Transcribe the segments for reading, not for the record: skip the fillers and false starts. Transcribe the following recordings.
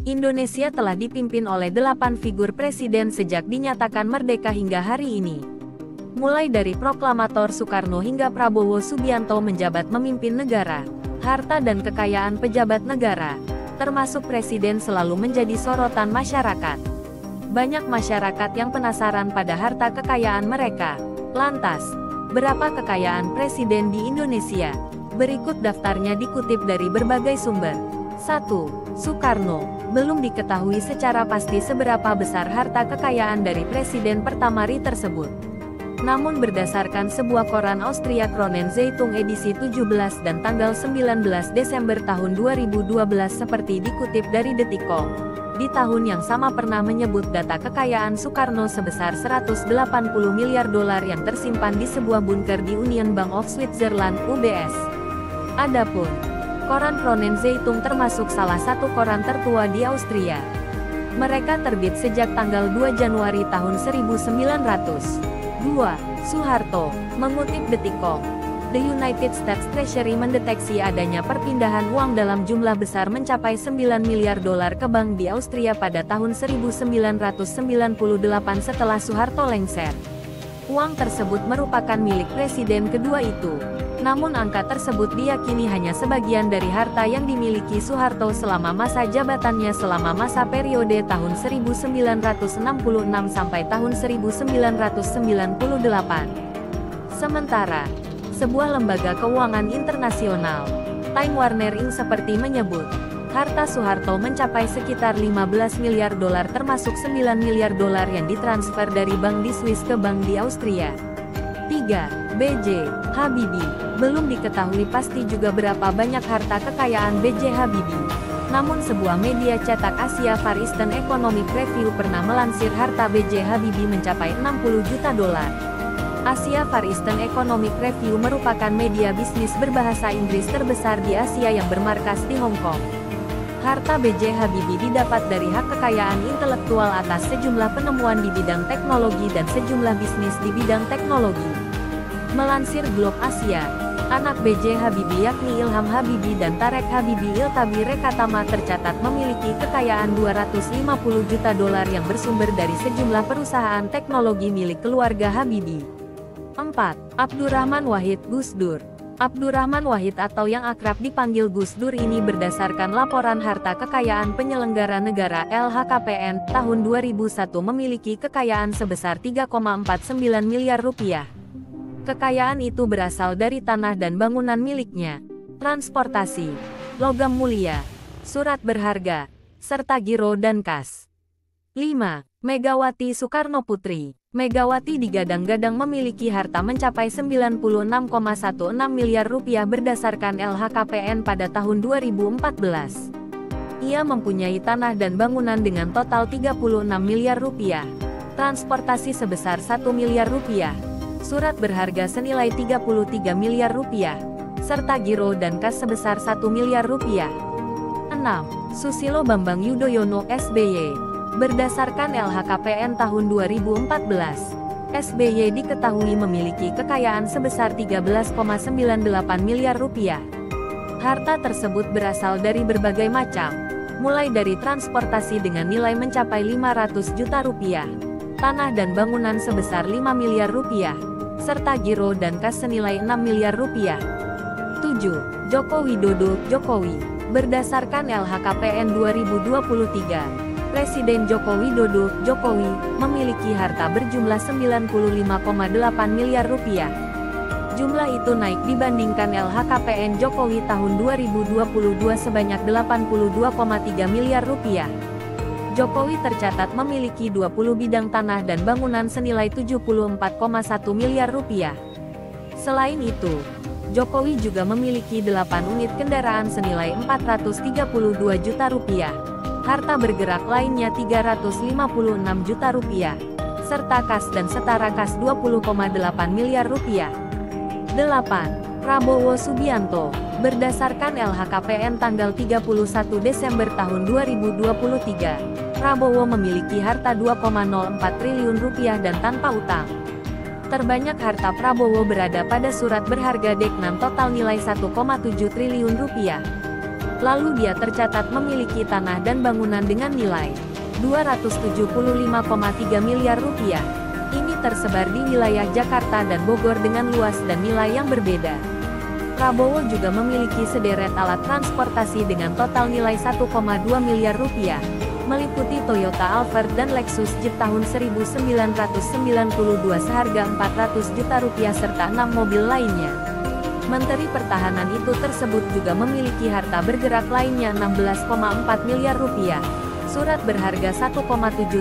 Indonesia telah dipimpin oleh 8 figur presiden sejak dinyatakan merdeka hingga hari ini. Mulai dari Proklamator Soekarno hingga Prabowo Subianto menjabat memimpin negara, harta dan kekayaan pejabat negara, termasuk presiden selalu menjadi sorotan masyarakat. Banyak masyarakat yang penasaran pada harta kekayaan mereka. Lantas, berapa kekayaan presiden di Indonesia? Berikut daftarnya dikutip dari berbagai sumber. 1. Soekarno. Belum diketahui secara pasti seberapa besar harta kekayaan dari presiden pertama RI tersebut. Namun berdasarkan sebuah koran Austria Kronenzeitung edisi 17 dan tanggal 19 Desember tahun 2012 seperti dikutip dari Detikcom, di tahun yang sama pernah menyebut data kekayaan Soekarno sebesar 180 miliar dolar yang tersimpan di sebuah bunker di Union Bank of Switzerland (UBS). Adapun koran Kronenzeitung termasuk salah satu koran tertua di Austria. Mereka terbit sejak tanggal 2 Januari tahun 1900. 2. Soeharto. Mengutip Detikcom, The United States Treasury mendeteksi adanya perpindahan uang dalam jumlah besar mencapai 9 miliar dolar ke bank di Austria pada tahun 1998 setelah Soeharto lengser. Uang tersebut merupakan milik presiden kedua itu. Namun angka tersebut diyakini hanya sebagian dari harta yang dimiliki Soeharto selama masa jabatannya selama masa periode tahun 1966 sampai tahun 1998. Sementara, sebuah lembaga keuangan internasional, Time Warner Inc. seperti menyebut, harta Soeharto mencapai sekitar 15 miliar dolar termasuk 9 miliar dolar yang ditransfer dari bank di Swiss ke bank di Austria. 3. B.J. Habibie. Belum diketahui pasti juga berapa banyak harta kekayaan B.J. Habibie. Namun sebuah media cetak Asia Far Eastern Economic Review pernah melansir harta B.J. Habibie mencapai 60 juta dolar. Asia Far Eastern Economic Review merupakan media bisnis berbahasa Inggris terbesar di Asia yang bermarkas di Hong Kong. Harta B.J. Habibie didapat dari hak kekayaan intelektual atas sejumlah penemuan di bidang teknologi dan sejumlah bisnis di bidang teknologi. Melansir Globe Asia, anak B.J. Habibie yakni Ilham Habibie dan Tarek Habibie Iltabi Rekatama tercatat memiliki kekayaan 250 juta dolar yang bersumber dari sejumlah perusahaan teknologi milik keluarga Habibie. 4. Abdurrahman Wahid Gus Dur. Abdurrahman Wahid atau yang akrab dipanggil Gus Dur ini berdasarkan laporan harta kekayaan penyelenggara negara LHKPN tahun 2001 memiliki kekayaan sebesar 3,49 miliar rupiah. Kekayaan itu berasal dari tanah dan bangunan miliknya, transportasi, logam mulia, surat berharga, serta giro dan kas. 5. Megawati Soekarno Putri. Megawati digadang-gadang memiliki harta mencapai 96,16 miliar rupiah berdasarkan LHKPN pada tahun 2014. Ia mempunyai tanah dan bangunan dengan total 36 miliar rupiah, transportasi sebesar 1 miliar rupiah, surat berharga senilai 33 miliar rupiah, serta giro dan kas sebesar 1 miliar rupiah. 6. Susilo Bambang Yudhoyono SBY. Berdasarkan LHKPN tahun 2014, SBY diketahui memiliki kekayaan sebesar 13,98 miliar rupiah. Harta tersebut berasal dari berbagai macam, mulai dari transportasi dengan nilai mencapai 500 juta rupiah, tanah dan bangunan sebesar 5 miliar rupiah, serta giro dan kas senilai 6 miliar rupiah. 7. Joko Widodo Jokowi. Berdasarkan LHKPN 2023, Presiden Joko Widodo Jokowi memiliki harta berjumlah 95,8 miliar rupiah. Jumlah itu naik dibandingkan LHKPN Jokowi tahun 2022 sebanyak 82,3 miliar rupiah. Jokowi tercatat memiliki 20 bidang tanah dan bangunan senilai 74,1 miliar rupiah. Selain itu, Jokowi juga memiliki 8 unit kendaraan senilai 432 juta rupiah. Harta bergerak lainnya 356 juta rupiah, serta kas dan setara kas 20,8 miliar rupiah. 8. Prabowo Subianto. Berdasarkan LHKPN tanggal 31 Desember tahun 2023, Prabowo memiliki harta 2,04 triliun rupiah dan tanpa utang. Terbanyak harta Prabowo berada pada surat berharga Deknan total nilai 1,7 triliun rupiah. Lalu dia tercatat memiliki tanah dan bangunan dengan nilai 275,3 miliar rupiah. Ini tersebar di wilayah Jakarta dan Bogor dengan luas dan nilai yang berbeda. Prabowo juga memiliki sederet alat transportasi dengan total nilai 1,2 miliar rupiah, meliputi Toyota Alphard dan Lexus Jeep tahun 1992 seharga 400 juta rupiah serta 6 mobil lainnya. Menteri Pertahanan itu tersebut juga memiliki harta bergerak lainnya 16,4 miliar rupiah, surat berharga 1,7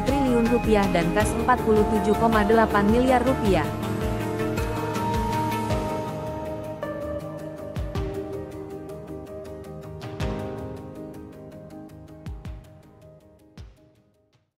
triliun rupiah dan kas 47,8 miliar rupiah.